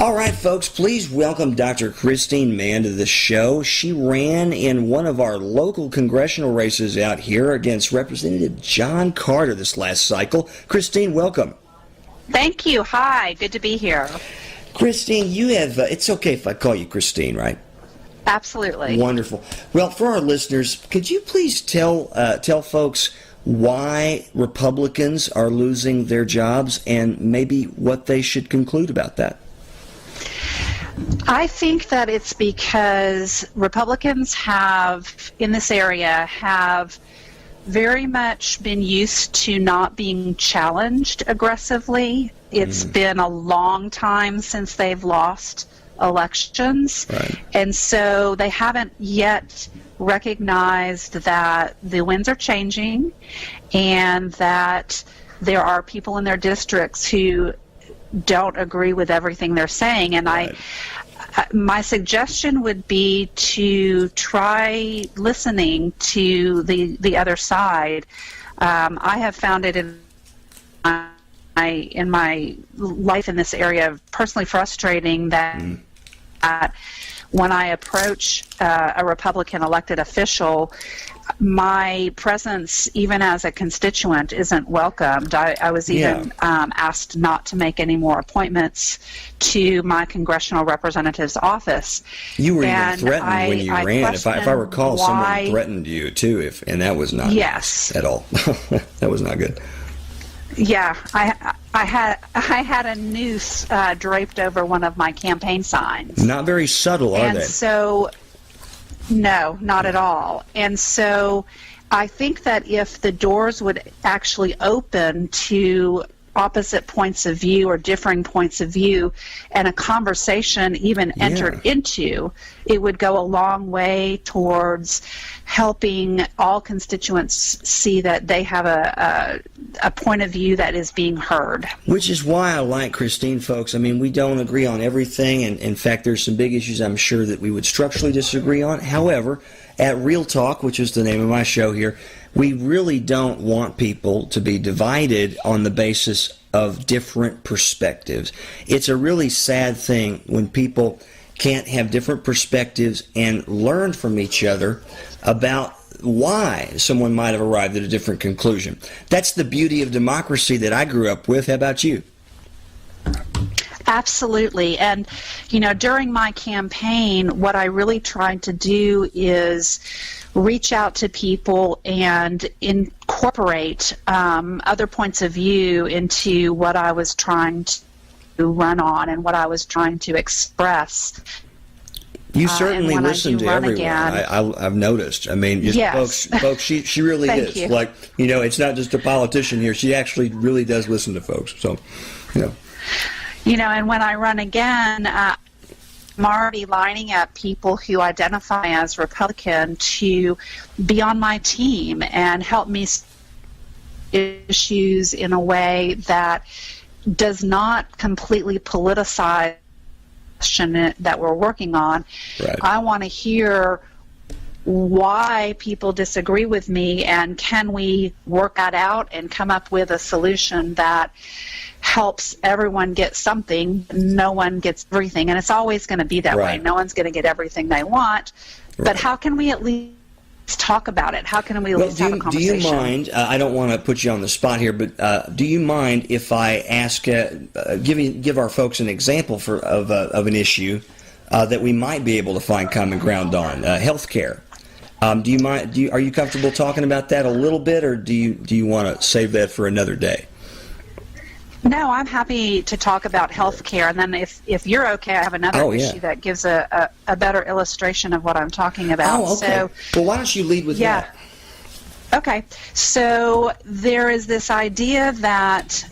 All right, folks, please welcome Dr. Christine Mann to the show. She ran in one of our local congressional races out here against Representative John Carter this last cycle. Christine, welcome. Thank you. Hi, good to be here. Christine, you have, it's okay if I call you Christine, right? Absolutely. Wonderful. Well, for our listeners, could you please tell folks why Republicans are losing their jobs and maybe what they should conclude about that? I think that it's because Republicans in this area, have very much been used to not being challenged aggressively. It's been a long time since they've lost elections. Right. And so they haven't yet recognized that the winds are changing and that there are people in their districts who don't agree with everything they're saying. And Right. my suggestion would be to try listening to the other side. I have found it in my life in this area personally frustrating that when I approach a Republican elected official, my presence, even as a constituent, isn't welcomed. I was even asked not to make any more appointments to my congressional representative's office. You were even threatened when you ran. If I recall, someone threatened you too, and that was not nice at all. That was not good. Yeah, I had a noose draped over one of my campaign signs. Not very subtle, are they? And so, no, not at all. And so I think that if the doors would actually open to opposite points of view or differing points of view and a conversation even entered into, it would go a long way towards helping all constituents see that they have a point of view that is being heard. Which is why I like Christine, folks. I mean, we don't agree on everything, and in fact, there's some big issues I'm sure that we would structurally disagree on. However, at Real Talk, which is the name of my show here, we really don't want people to be divided on the basis of different perspectives. It's a really sad thing when people can't have different perspectives and learn from each other about why someone might have arrived at a different conclusion. That's the beauty of democracy that I grew up with. How about you? Absolutely. And, during my campaign, what I really tried to do is reach out to people and incorporate other points of view into what I was trying to run on and what I was trying to express. You certainly listen to everyone. I've noticed. I mean, folks, she really Thank is. you. Like, it's not just a politician here. She actually really does listen to folks. So, and when I run again, I'm already lining up people who identify as Republican to be on my team and help me issues in a way that does not completely politicize that we're working on. Right. I want to hear why people disagree with me, and can we work that out and come up with a solution that helps everyone get something. No one gets everything, and it's always going to be that way. No one's going to get everything they want, but how can we at least talk about it? How can we at least have a conversation? Do you mind, I don't want to put you on the spot here, but do you mind if I ask, give our folks an example of an issue that we might be able to find common ground on, health care? Do you mind? Are you comfortable talking about that a little bit, or do you want to save that for another day? No, I'm happy to talk about health care, and then if you're okay, I have another issue that gives a better illustration of what I'm talking about. Oh, okay. So, well, why don't you lead with that? Okay. So there is this idea that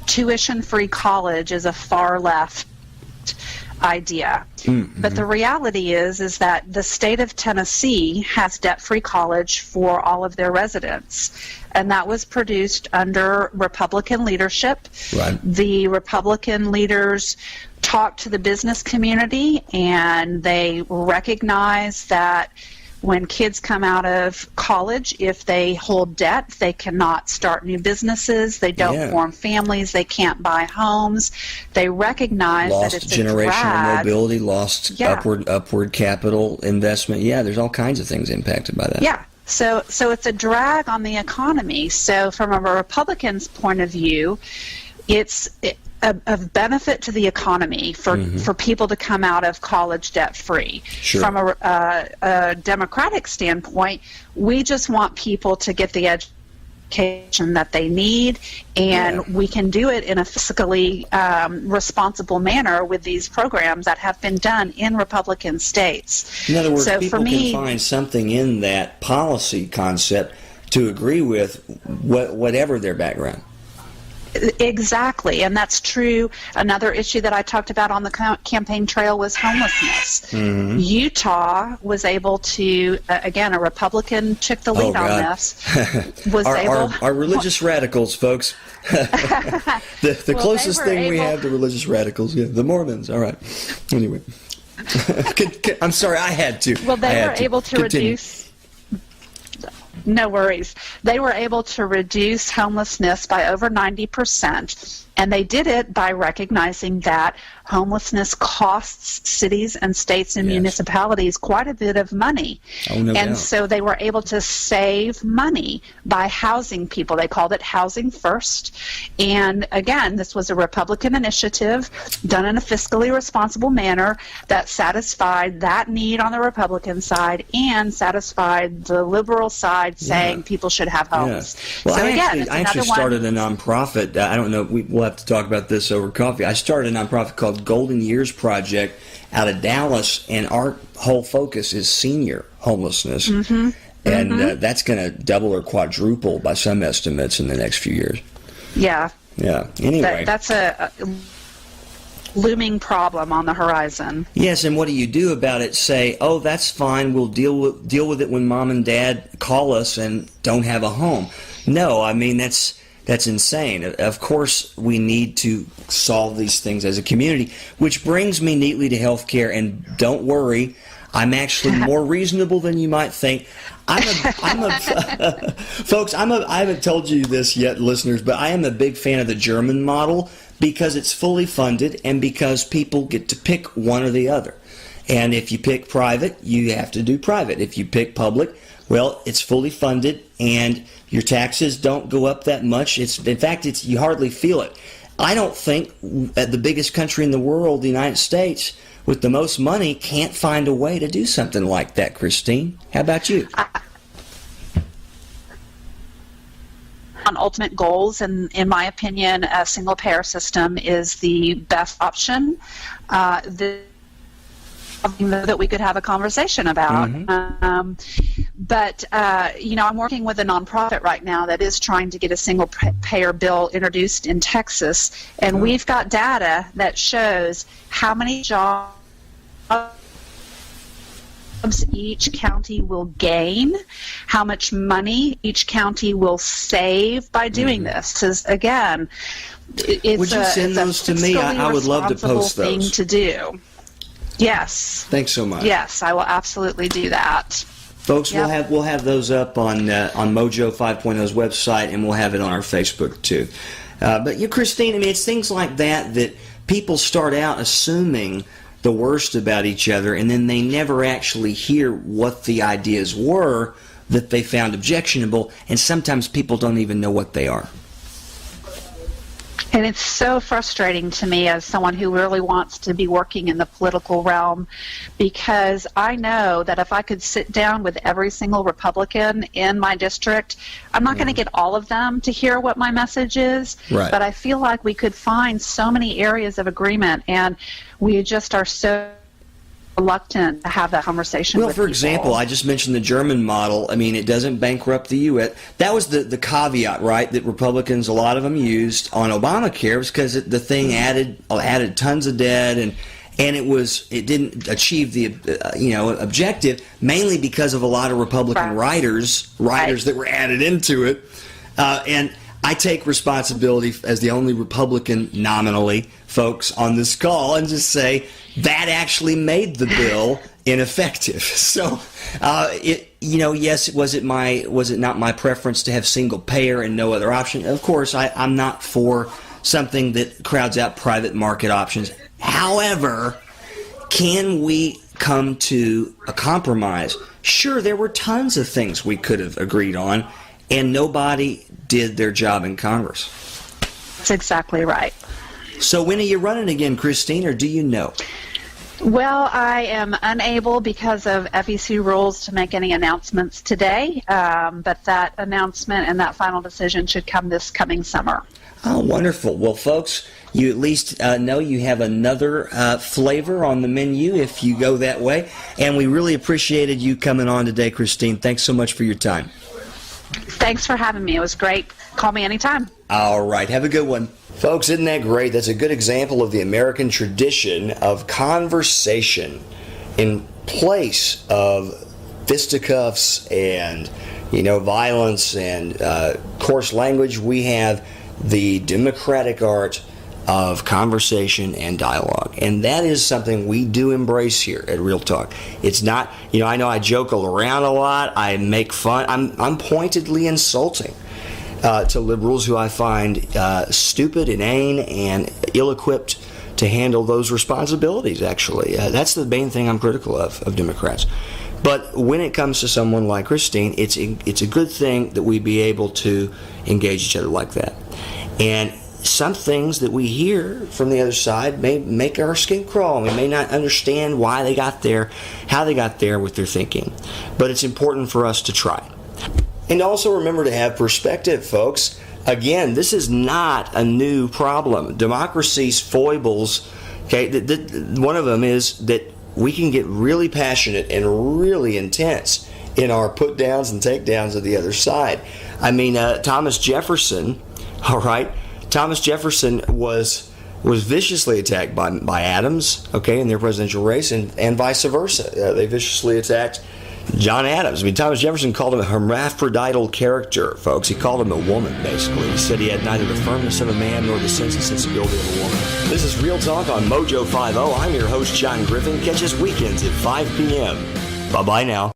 tuition-free college is a far left idea. Mm-hmm. But the reality is that the state of Tennessee has debt-free college for all of their residents, and that was produced under Republican leadership. Right. The Republican leaders talked to the business community, and they recognized that when kids come out of college, if they hold debt, they cannot start new businesses, they don't form families, they can't buy homes. They recognize that it's a generational drag. mobility, lost upward capital investment. Yeah, there's all kinds of things impacted by that. Yeah. So it's a drag on the economy. So from a Republican's point of view, it's of benefit to the economy for people to come out of college debt-free. Sure. From a Democratic standpoint, we just want people to get the education that they need, and we can do it in a fiscally responsible manner with these programs that have been done in Republican states. In other words, so people can find something in that policy concept to agree with, whatever their background. Exactly, and that's true. Another issue that I talked about on the campaign trail was homelessness. Utah was able to, again, a Republican took the lead on this. Our religious radicals, folks. the closest thing we have to religious radicals, the Mormons. All right. Anyway, I'm sorry, I had to. Well, they were able to reduce. No worries. They were able to reduce homelessness by over 90%, and they did it by recognizing that homelessness costs cities and states and municipalities quite a bit of money. No doubt. So they were able to save money by housing people. They called it Housing First. And again, this was a Republican initiative done in a fiscally responsible manner that satisfied that need on the Republican side and satisfied the liberal side saying people should have homes. Well, so I actually started a nonprofit. I don't know, we'll have to talk about this over coffee. I started a nonprofit called Golden Years Project out of Dallas, and our whole focus is senior homelessness. And that's going to double or quadruple by some estimates in the next few years. Yeah. Anyway. That's a looming problem on the horizon. Yes, and what do you do about it? Say, oh, that's fine, we'll deal with it when mom and dad call us and don't have a home. No, I mean, that's insane. Of course, we need to solve these things as a community, which brings me neatly to healthcare. And don't worry, I'm actually more reasonable than you might think. Folks, I haven't told you this yet, listeners, but I am a big fan of the German model because it's fully funded and because people get to pick one or the other. And if you pick private, you have to do private. If you pick public, well, it's fully funded and your taxes don't go up that much. In fact, you hardly feel it. I don't think the biggest country in the world, the United States, with the most money, can't find a way to do something like that, Christine. How about you? On ultimate goals, and in my opinion, a single-payer system is the best option. Something that we could have a conversation about. But I'm working with a nonprofit right now that is trying to get a single-payer bill introduced in Texas, and we've got data that shows how many jobs each county will gain, how much money each county will save by doing this. Because again, would you send those to me? I would love to post those. Thing to do. Yes. Thanks so much. Yes, I will absolutely do that. Folks, we'll have those up on Mojo 5.0's website, and we'll have it on our Facebook too. But Christine, I mean, it's things like that people start out assuming the worst about each other, and then they never actually hear what the ideas were that they found objectionable, and sometimes people don't even know what they are. And it's so frustrating to me as someone who really wants to be working in the political realm, because I know that if I could sit down with every single Republican in my district, I'm not going to get all of them to hear what my message is, but I feel like we could find so many areas of agreement, and we just are so reluctant to have that conversation with for people. Example, I just mentioned the German model. I mean, it doesn't bankrupt the U.S. That was the caveat, right, that Republicans, a lot of them used on Obamacare, was because the thing added tons of debt, and it didn't achieve the objective, mainly because of a lot of Republican riders that were added into it. And I take responsibility as the only Republican nominally folks on this call and just say that actually made the bill ineffective. So, yes, was it not my preference to have single payer and no other option? Of course, I'm not for something that crowds out private market options. However, can we come to a compromise? Sure, there were tons of things we could have agreed on, and nobody did their job in Congress. That's exactly right. So when are you running again, Christine, or do you know? Well, I am unable because of FEC rules to make any announcements today, but that announcement and that final decision should come this coming summer. Oh, wonderful. Well, folks, you at least know you have another flavor on the menu if you go that way. And we really appreciated you coming on today, Christine. Thanks so much for your time. Thanks for having me. It was great. Call me anytime. All right. Have a good one. Folks, isn't that great? That's a good example of the American tradition of conversation in place of fisticuffs and, violence and coarse language. We have the democratic art of conversation and dialogue. And that is something we do embrace here at Real Talk. It's not, I know I joke around a lot, I make fun, I'm pointedly insulting to liberals who I find stupid, inane, and ill-equipped to handle those responsibilities, actually. That's the main thing I'm critical of Democrats. But when it comes to someone like Christine, it's a good thing that we be able to engage each other like that. And some things that we hear from the other side may make our skin crawl. We may not understand why they got there, how they got there with their thinking. But it's important for us to try. And also remember to have perspective, folks. Again, this is not a new problem. Democracy's foibles, one of them is that we can get really passionate and really intense in our put-downs and take-downs of the other side. I mean, Thomas Jefferson, all right? Thomas Jefferson was viciously attacked by Adams, in their presidential race, and vice versa. They viciously attacked John Adams. I mean, Thomas Jefferson called him a hermaphrodital character, folks. He called him a woman, basically. He said he had neither the firmness of a man nor the sense and sensibility of a woman. This is Real Talk on Mojo 50. I'm your host, John Griffin. Catch us weekends at 5 p.m. Bye-bye now.